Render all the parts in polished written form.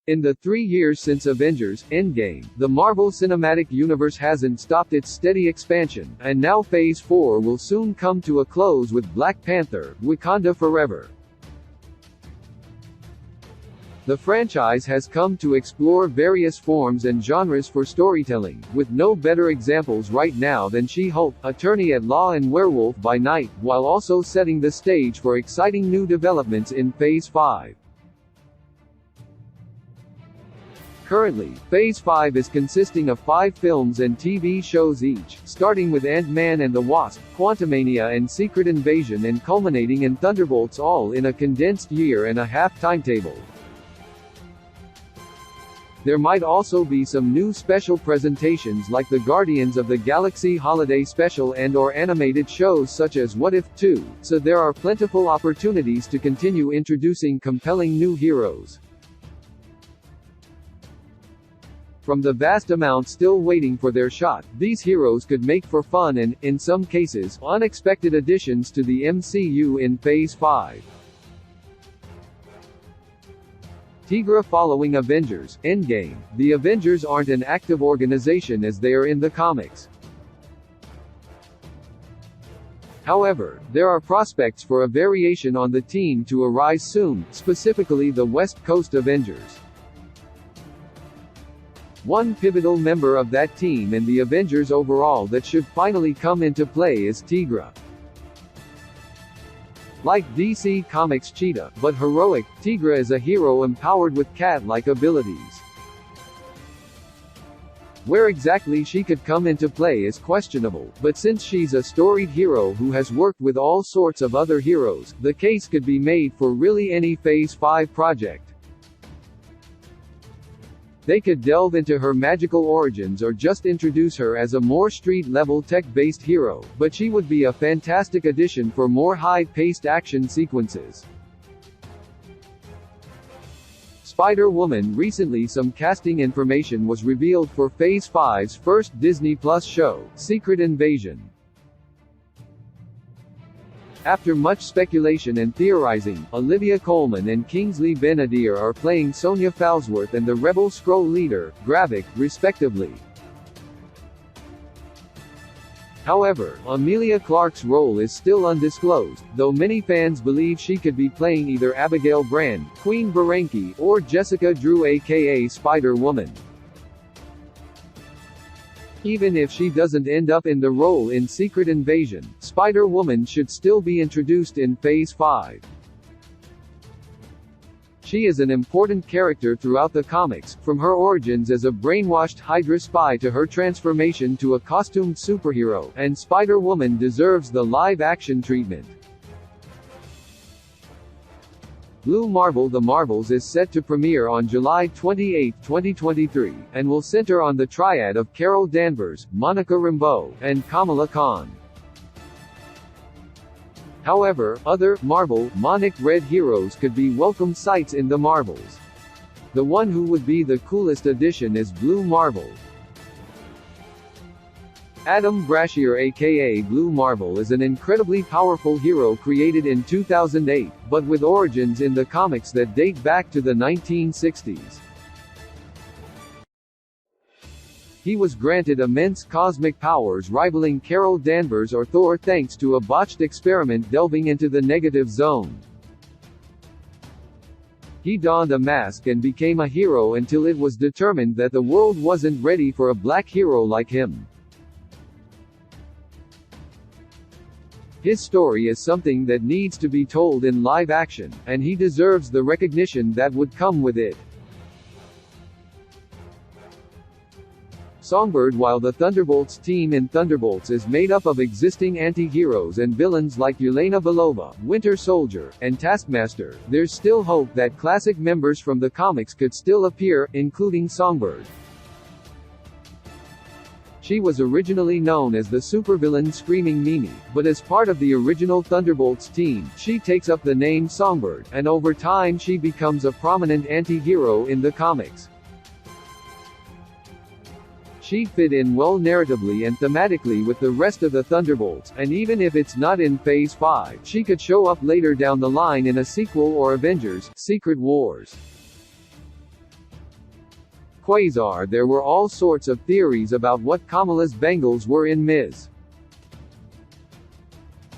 In the 3 years since Avengers: Endgame, the Marvel Cinematic Universe hasn't stopped its steady expansion, and now Phase 4 will soon come to a close with Black Panther: Wakanda Forever. The franchise has come to explore various forms and genres for storytelling, with no better examples right now than She-Hulk, Attorney at Law and Werewolf by Night, while also setting the stage for exciting new developments in Phase 5. Currently, Phase 5 is consisting of 5 films and TV shows each, starting with Ant-Man and the Wasp, Quantumania and Secret Invasion, and culminating in Thunderbolts, all in a condensed year-and-a-half timetable. There might also be some new special presentations like the Guardians of the Galaxy Holiday Special and/or animated shows such as What If 2, so there are plentiful opportunities to continue introducing compelling new heroes. From the vast amount still waiting for their shot, these heroes could make for fun and, in some cases, unexpected additions to the MCU in Phase 5. Tigra. Following Avengers: Endgame, the Avengers aren't an active organization as they are in the comics. However, there are prospects for a variation on the team to arise soon, specifically the West Coast Avengers. One pivotal member of that team and the Avengers overall that should finally come into play is Tigra. Like DC Comics' Cheetah, but heroic, Tigra is a hero empowered with cat-like abilities. Where exactly she could come into play is questionable, but since she's a storied hero who has worked with all sorts of other heroes, the case could be made for really any Phase 5 project. They could delve into her magical origins or just introduce her as a more street-level tech-based hero, but she would be a fantastic addition for more high-paced action sequences. Spider-Woman. Recently some casting information was revealed for Phase 5's first Disney Plus show, Secret Invasion. After much speculation and theorizing, Olivia Colman and Kingsley Ben-Adir are playing Sonya Falsworth and the Rebel Skrull leader, Gravik, respectively. However, Emilia Clarke's role is still undisclosed, though many fans believe she could be playing either Abigail Brand, Queen Berenki, or Jessica Drew aka Spider-Woman. Even if she doesn't end up in the role in Secret Invasion, Spider-Woman should still be introduced in Phase 5. She is an important character throughout the comics, from her origins as a brainwashed Hydra spy to her transformation to a costumed superhero, and Spider-Woman deserves the live-action treatment. Blue Marvel. The Marvels is set to premiere on July 28, 2023, and will center on the triad of Carol Danvers, Monica Rambeau, and Kamala Khan. However, other Marvel Monic Red heroes could be welcome sights in the Marvels. The one who would be the coolest addition is Blue Marvel. Adam Brashear aka Blue Marvel is an incredibly powerful hero created in 2008, but with origins in the comics that date back to the 1960s. He was granted immense cosmic powers rivaling Carol Danvers or Thor thanks to a botched experiment delving into the negative zone. He donned a mask and became a hero until it was determined that the world wasn't ready for a black hero like him. His story is something that needs to be told in live action, and he deserves the recognition that would come with it. Songbird. While the Thunderbolts team in Thunderbolts is made up of existing anti-heroes and villains like Yelena Belova, Winter Soldier, and Taskmaster, there's still hope that classic members from the comics could still appear, including Songbird. She was originally known as the supervillain Screaming Mimi, but as part of the original Thunderbolts team, she takes up the name Songbird, and over time she becomes a prominent anti-hero in the comics. She fit in well narratively and thematically with the rest of the Thunderbolts, and even if it's not in Phase 5, she could show up later down the line in a sequel or Avengers: Secret Wars. Quasar, there were all sorts of theories about what Kamala's bangles were in Ms.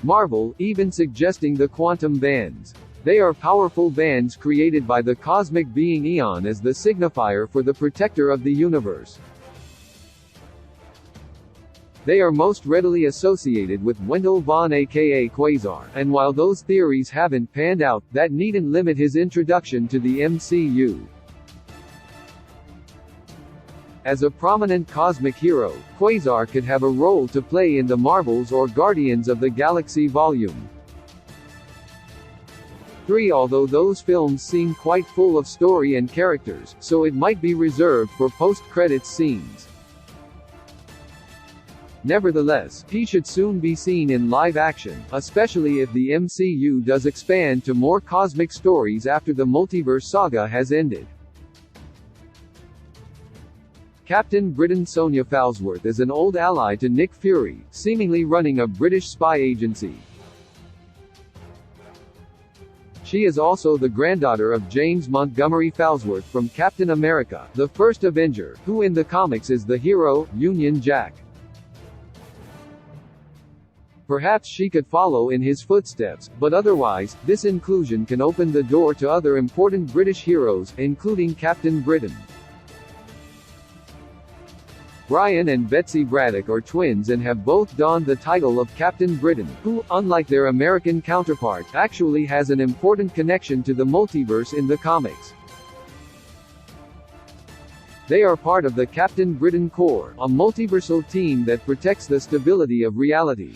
Marvel, even suggesting the quantum bands. They are powerful bands created by the cosmic being Eon as the signifier for the protector of the universe. They are most readily associated with Wendell Vaughn aka Quasar, and while those theories haven't panned out, that needn't limit his introduction to the MCU. As a prominent cosmic hero, Quasar could have a role to play in the Marvels or Guardians of the Galaxy Volume 3, although those films seem quite full of story and characters, so it might be reserved for post-credits scenes. Nevertheless, he should soon be seen in live action, especially if the MCU does expand to more cosmic stories after the multiverse saga has ended. Captain Britain Sonya Falsworth is an old ally to Nick Fury, seemingly running a British spy agency. She is also the granddaughter of James Montgomery Falsworth from Captain America, the First Avenger, who in the comics is the hero, Union Jack. Perhaps she could follow in his footsteps, but otherwise, this inclusion can open the door to other important British heroes, including Captain Britain. Brian and Betsy Braddock are twins and have both donned the title of Captain Britain, who, unlike their American counterpart, actually has an important connection to the multiverse in the comics. They are part of the Captain Britain Corps, a multiversal team that protects the stability of reality.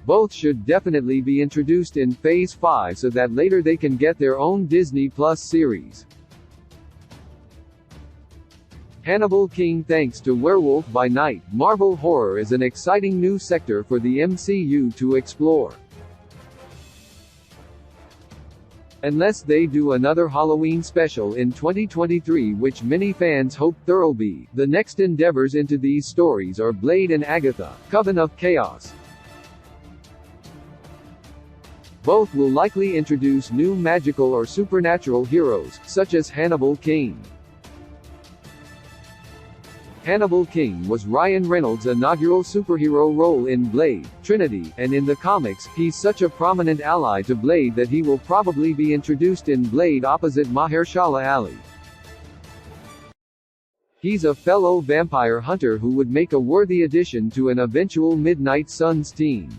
Both should definitely be introduced in Phase 5 so that later they can get their own Disney Plus series. Hannibal King. Thanks to Werewolf by Night, Marvel horror is an exciting new sector for the MCU to explore. Unless they do another Halloween special in 2023, which many fans hope there'll be, the next endeavors into these stories are Blade and Agatha, Coven of Chaos. Both will likely introduce new magical or supernatural heroes, such as Hannibal King. Hannibal King was Ryan Reynolds' inaugural superhero role in Blade, Trinity, and in the comics, he's such a prominent ally to Blade that he will probably be introduced in Blade opposite Mahershala Ali. He's a fellow vampire hunter who would make a worthy addition to an eventual Midnight Suns team.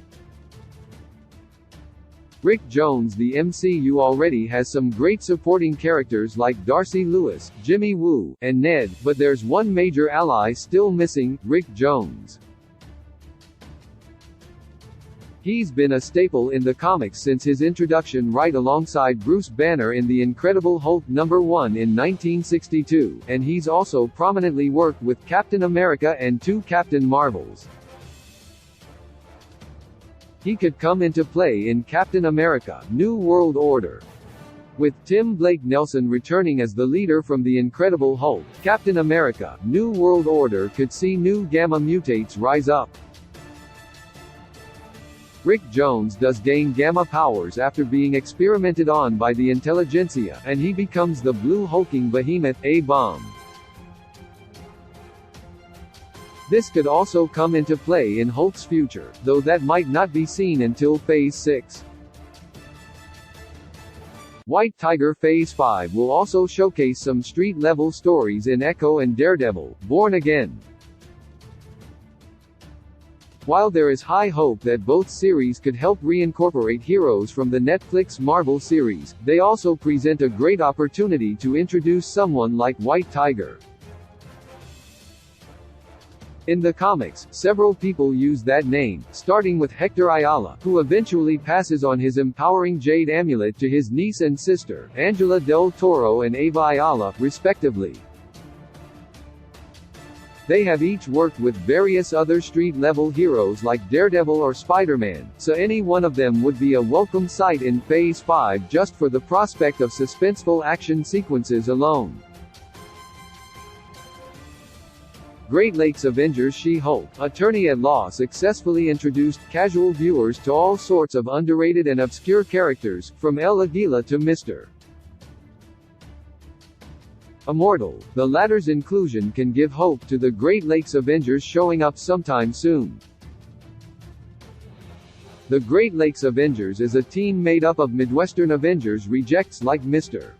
Rick Jones. The MCU already has some great supporting characters like Darcy Lewis, Jimmy Woo, and Ned, but there's one major ally still missing, Rick Jones. He's been a staple in the comics since his introduction right alongside Bruce Banner in The Incredible Hulk #1 in 1962, and he's also prominently worked with Captain America and 2 Captain Marvels. He could come into play in Captain America: New World Order. With Tim Blake Nelson returning as the leader from The Incredible Hulk, Captain America: New World Order could see new Gamma mutates rise up. Rick Jones does gain Gamma powers after being experimented on by the intelligentsia, and he becomes the blue hulking behemoth, A-Bomb. This could also come into play in Hulk's future, though that might not be seen until Phase 6. White Tiger Phase 5 will also showcase some street-level stories in Echo and Daredevil, Born Again. While there is high hope that both series could help reincorporate heroes from the Netflix Marvel series, they also present a great opportunity to introduce someone like White Tiger. In the comics, several people use that name, starting with Hector Ayala, who eventually passes on his empowering Jade amulet to his niece and sister, Angela del Toro and Ava Ayala, respectively. They have each worked with various other street-level heroes like Daredevil or Spider-Man, so any one of them would be a welcome sight in Phase 5 just for the prospect of suspenseful action sequences alone. Great Lakes Avengers She-Hulk, Attorney-at-Law successfully introduced casual viewers to all sorts of underrated and obscure characters, from El Aguila to Mr. Immortal. The latter's inclusion can give hope to the Great Lakes Avengers showing up sometime soon. The Great Lakes Avengers is a team made up of Midwestern Avengers rejects like Mr.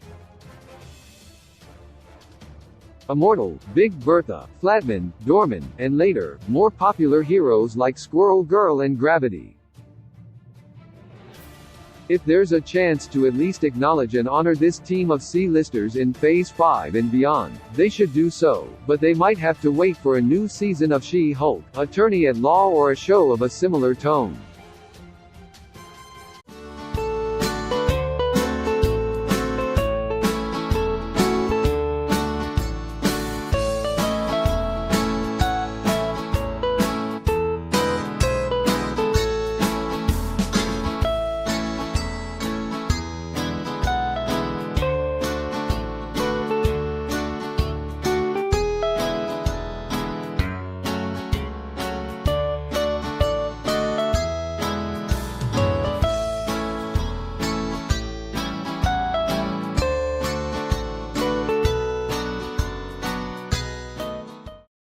Immortal, Big Bertha, Flatman, Dorman, and later, more popular heroes like Squirrel Girl and Gravity. If there's a chance to at least acknowledge and honor this team of C-listers in Phase 5 and beyond, they should do so, but they might have to wait for a new season of She-Hulk, Attorney at Law or a show of a similar tone.